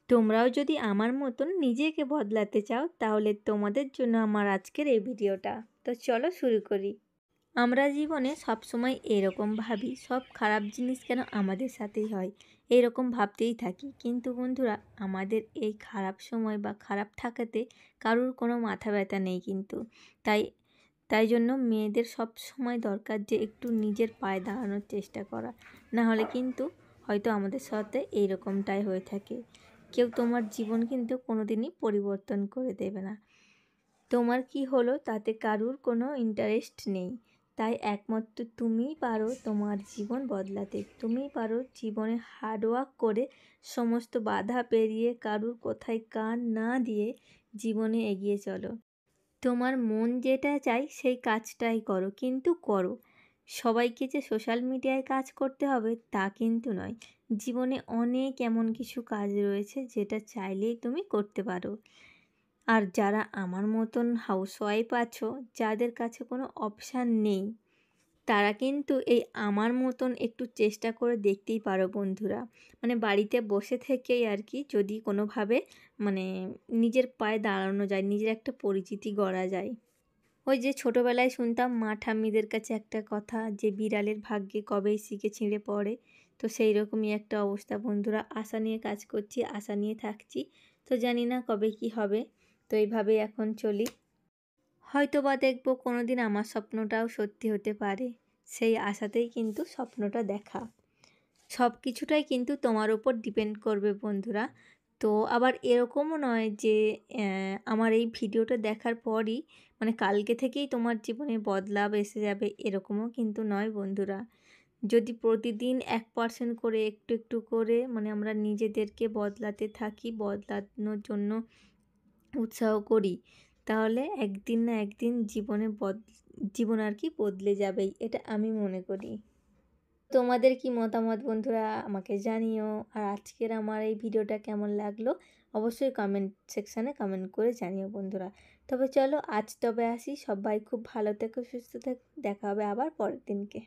তোমরাও যদি আমার মতন নিজেকে বদলাতে চাও তাহলে তোমাদের জন্য আমার আজকের এই ভিডিওটা। তো চলো শুরু করি। আমরা জীবনে সবসময় এরকম ভাবি, সব খারাপ জিনিস কেন আমাদের সাথেই হয়, এরকম ভাবতেই থাকি। কিন্তু বন্ধুরা, আমাদের এই খারাপ সময় বা খারাপ থাকাতে কারুর কোনো মাথা ব্যথা নেই কিন্তু। তাই তাই জন্য মেয়েদের সব সময় দরকার যে একটু নিজের পায়ে দাঁড়ানোর চেষ্টা করা। না হলে কিন্তু হয়তো আমাদের সাথে এইরকমটাই হয়ে থাকে। কেউ তোমার জীবন কিন্তু কোনোদিনই পরিবর্তন করে দেবে না। তোমার কি হলো তাতে কারুর কোনো ইন্টারেস্ট নেই। তাই একমাত্র তুমিই পারো তোমার জীবন বদলাতে। তুমিই পারো জীবনে হার্ডওয়ার্ক করে সমস্ত বাধা পেরিয়ে কারুর কথায় কান না দিয়ে জীবনে এগিয়ে চলো। তোমার মন যেটা চাই সেই কাজটাই করো, কিন্তু করো। সবাইকে যে সোশ্যাল মিডিয়ায় কাজ করতে হবে তা কিন্তু নয়। জীবনে অনেক এমন কিছু কাজ রয়েছে যেটা চাইলেই তুমি করতে পারো। আর যারা আমার মতন হাউসওয়াইফ আছো, যাদের কাছে কোনো অপশান নেই, তারা কিন্তু এই আমার মতন একটু চেষ্টা করে দেখতেই পারো বন্ধুরা। মানে বাড়িতে বসে থেকেই আর কি, যদি কোনোভাবে মানে নিজের পায়ে দাঁড়ানো যায়, নিজের একটা পরিচিতি গড়া যায়। ওই যে ছোটোবেলায় শুনতাম মা ঠাম্মিদের কাছে একটা কথা, যে বিড়ালের ভাগ্যে কবেই শিকে ছিঁড়ে পড়ে। তো সেই রকমই একটা অবস্থা বন্ধুরা। আশা নিয়ে কাজ করছি, আশা নিয়ে থাকছি। তো জানি না কবে কি হবে। তো এইভাবেই এখন চলি। হয়তো বা দেখবো কোনো দিন আমার স্বপ্নটাও সত্যি হতে পারে। সেই আশাতেই কিন্তু স্বপ্নটা দেখা। সব কিছুটাই কিন্তু তোমার উপর ডিপেন্ড করবে বন্ধুরা। তো আবার এরকমও নয় যে আমার এই ভিডিওটা দেখার পরই মানে কালকে থেকেই তোমার জীবনে বদলাব এসে যাবে, এরকমও কিন্তু নয় বন্ধুরা। যদি প্রতিদিন 1% করে একটু একটু করে মানে আমরা নিজেদেরকে বদলাতে থাকি, বদলানোর জন্য উৎসাহ করি, তাহলে একদিন না একদিন জীবন আর কি বদলে যাবেই, এটা আমি মনে করি। তোমাদের কি মতামত বন্ধুরা আমাকে জানিও। আর আজকের আমার এই ভিডিওটা কেমন লাগলো অবশ্যই কমেন্ট সেকশানে কমেন্ট করে জানিও বন্ধুরা। তবে চলো আজ তবে আসি, সবাই খুব ভালো থেকো, সুস্থ থেকো, দেখা হবে আবার পরের দিনকে।